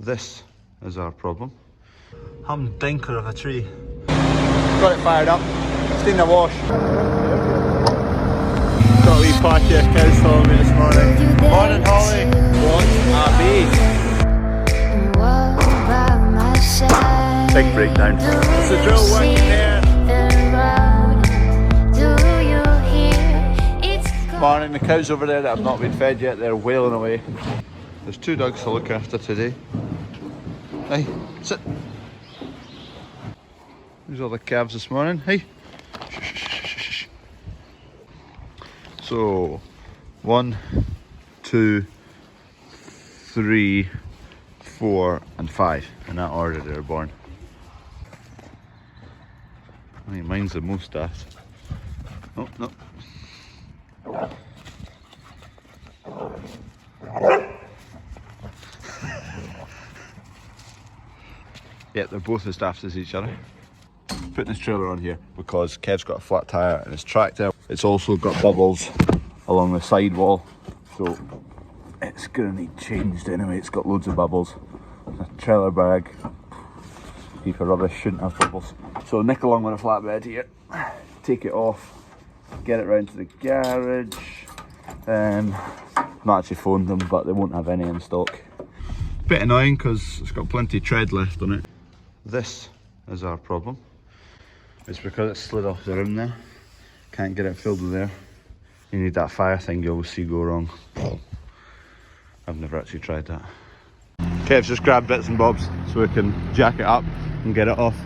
This is our problem. Humdinker of a tree. Got it fired up. It's in the wash. Got a wee party of cows following me this morning. Morning, Holly. What's a bee? Big breakdown. It's the drill working there. Morning, the cows over there that have not been fed yet, they're wailing away. There's 2 dogs to look after today. Hey, sit. There's all the calves this morning. Hey. So, 1, 2, 3, 4 and 5 in that order they were born. I think mine's the most daft. Oh, no. Yeah, they're both as daft as each other. Putting this trailer on here because Kev's got a flat tyre in his tractor. It's also got bubbles along the sidewall, so it's gonna need changed anyway. It's got loads of bubbles. A trailer bag, heap of rubbish, shouldn't have bubbles. So nick along with a flatbed here, take it off, get it round to the garage. Not actually phoned them, but they won't have any in stock. Bit annoying because it's got plenty of tread left on it. This is our problem. It's because it slid off the rim there. Can't get it filled with air. You need that fire thing you always see go wrong. I've never actually tried that. Kev's just grabbed bits and bobs so we can jack it up and get it off.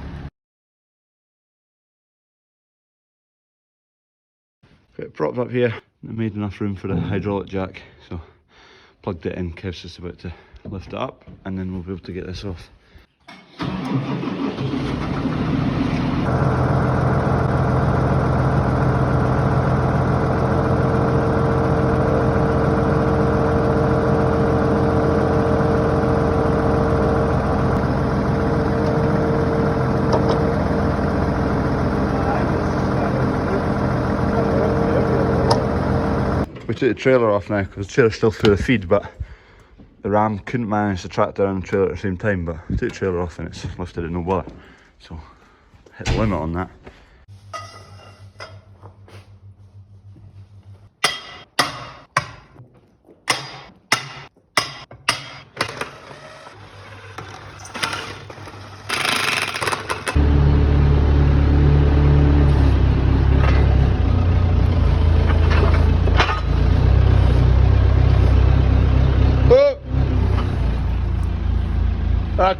Got it propped up here. I made enough room for the hydraulic jack, so plugged it in. Kev's just about to lift it up and then we'll be able to get this off. We took the trailer off now because the trailer's still full of feed, but the ram couldn't manage to track down the trailer at the same time. But we took the trailer off and it's lifted it no bother, so hit the limit on that.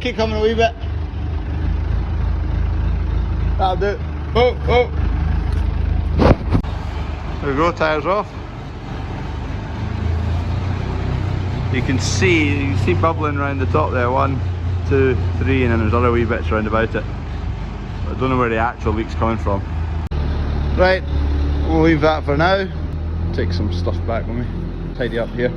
Keep coming a wee bit. That'll do. Oh, oh. There we go, tyres off. You can see bubbling around the top there. 1, 2, 3, and then there's other wee bits around about it. I don't know where the actual leak's coming from. Right, we'll leave that for now. Take some stuff back with me. Tidy up here.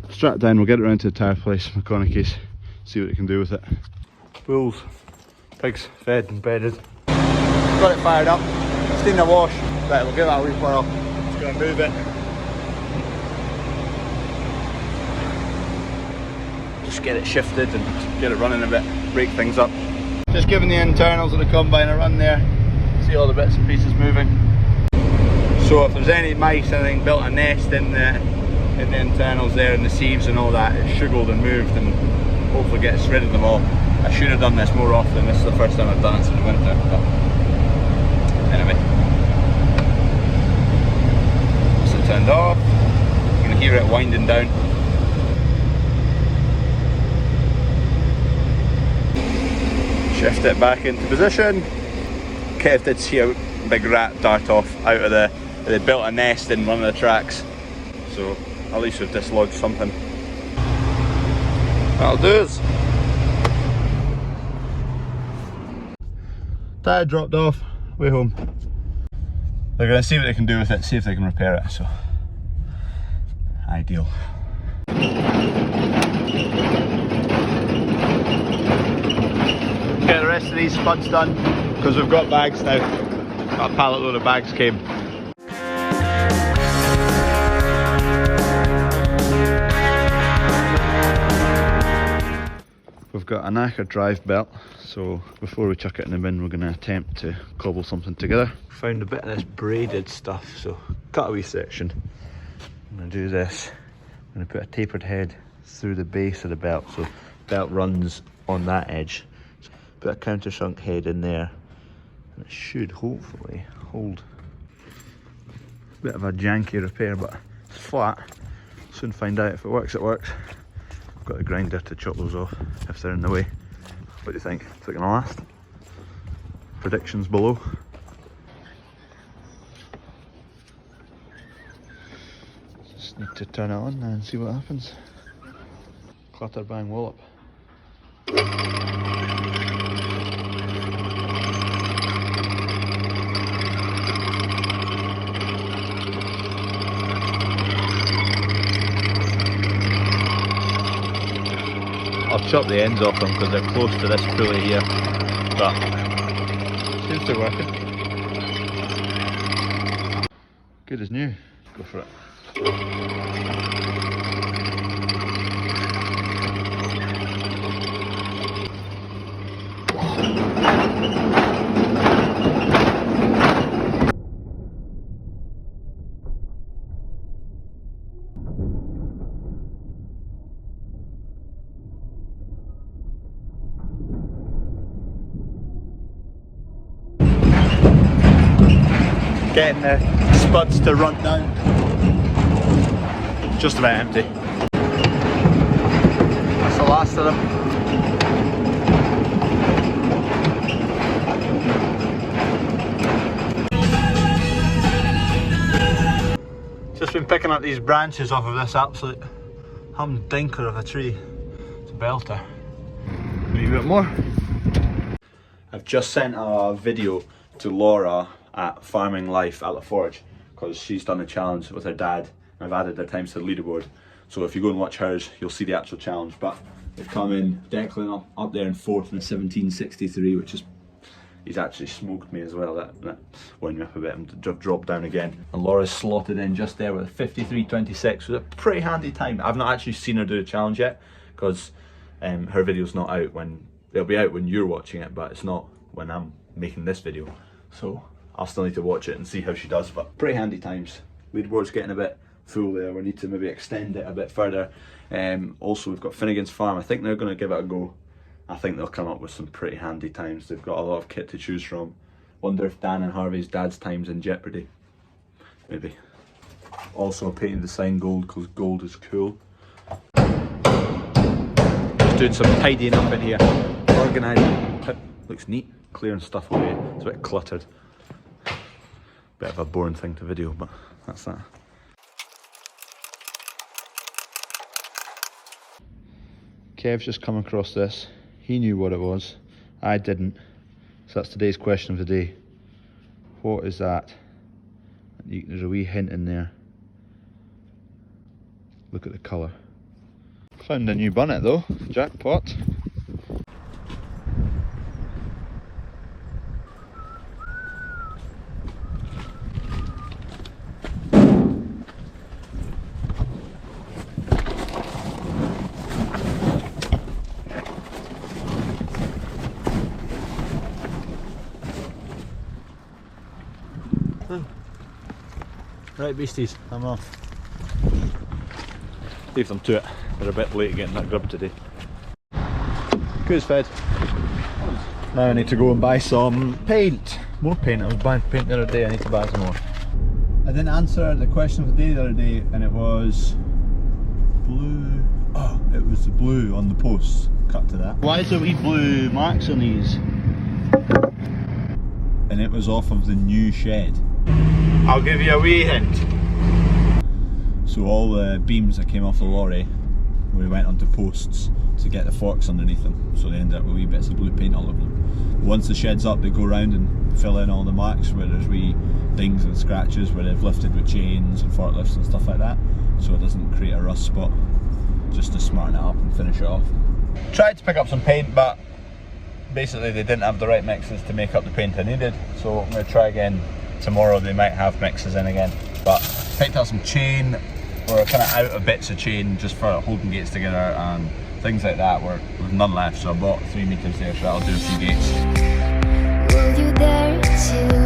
Strap it down, we'll get it around to the tyre place, mechanics, see what we can do with it. Bulls, pigs fed and bedded. Got it fired up, it's in the wash. Right, we'll give that a wee whirl. Just going to move it. Just get it shifted and get it running a bit, break things up. Just giving the internals of the combine a run there. See all the bits and pieces moving. So if there's any mice, anything built a nest in the internals there and the sieves and all that, it's sugarled and moved and hopefully gets rid of them all. I should have done this more often. This is the first time I've done it since winter, but anyway. So it turned off. You can hear it winding down. Shift it back into position. Kev did see a big rat dart off out of they built a nest in one of the tracks, so at least we've dislodged something. That'll do us. Tyre dropped off, way home. They're going to see what they can do with it, see if they can repair it, so ideal. Get the rest of these spuds done because we've got bags now. A pallet load of bags came. We've got a knackered drive belt, so before we chuck it in the bin we're going to attempt to cobble something together. Found a bit of this braided stuff, so cut a wee section. I'm going to do this. I'm going to put a tapered head through the base of the belt, so the belt runs on that edge. So put a countersunk head in there, and it should hopefully hold. Bit of a janky repair, but it's flat. Soon find out. If it works, it works. I've got a grinder to chop those off if they're in the way. What do you think? Is it going to last? Predictions below. Just need to turn it on and see what happens. Clatter bang wallop. I've chopped the ends off them because they're close to this pulley here, but seems to be working. Good as new. Go for it. Getting the spuds to run down. Just about empty. That's the last of them. Just been picking up these branches off of this absolute humdinker of a tree. It's a belter. A wee bit more. I've just sent a video to Laura at Farming Life at La Forge because she's done a challenge with her dad, and I've added their times to the leaderboard. So if you go and watch hers, you'll see the actual challenge. But they've come in, Declan up there in fourth in a 17:63, which is, he's actually smoked me as well. That wound me up a bit and dropped down again. And Laura's slotted in just there with a 53:26, with a pretty handy time. I've not actually seen her do the challenge yet because her video's not out when, it'll be out when you're watching it, but it's not when I'm making this video. So I'll still need to watch it and see how she does, but pretty handy times. Leaderboard's getting a bit full there. We need to maybe extend it a bit further. Also, we've got Finnegan's Farm. I think they're going to give it a go. I think they'll come up with some pretty handy times. They've got a lot of kit to choose from. Wonder if Dan and Harvey's dad's time's in jeopardy. Maybe. Also painted the sign gold because gold is cool. Just doing some tidying up in here. Organising. Looks neat. Clearing stuff away. It's a bit cluttered. Bit of a boring thing to video, but that's that. Kev's just come across this. He knew what it was. I didn't. So that's today's question of the day. What is that? There's a wee hint in there. Look at the colour. Found a new bunnet though. Jackpot. Right beasties, I'm off. Leave them to it. They're a bit late getting that grub today. Goose fed. Now I need to go and buy some paint. More paint. I was buying paint the other day, I need to buy some more. I didn't answer the question of the day the other day, and it was blue. Oh, it was the blue on the posts. Cut to that. Why is there wee blue marks on these? And it was off of the new shed. I'll give you a wee hint. So all the beams that came off the lorry, we went onto posts to get the forks underneath them, so they ended up with wee bits of blue paint all over them. Once the shed's up, they go around and fill in all the marks where there's wee dings and scratches where they've lifted with chains and forklifts and stuff like that, so it doesn't create a rust spot, just to smarten it up and finish it off. Tried to pick up some paint, but basically they didn't have the right mixes to make up the paint I needed, so I'm going to try again tomorrow. They might have mixes in again. But picked up some chain. We're kind of out of bits of chain just for holding gates together and things like that. We've none left, so I bought 3 meters there, so I'll do a few gates. Will you dare to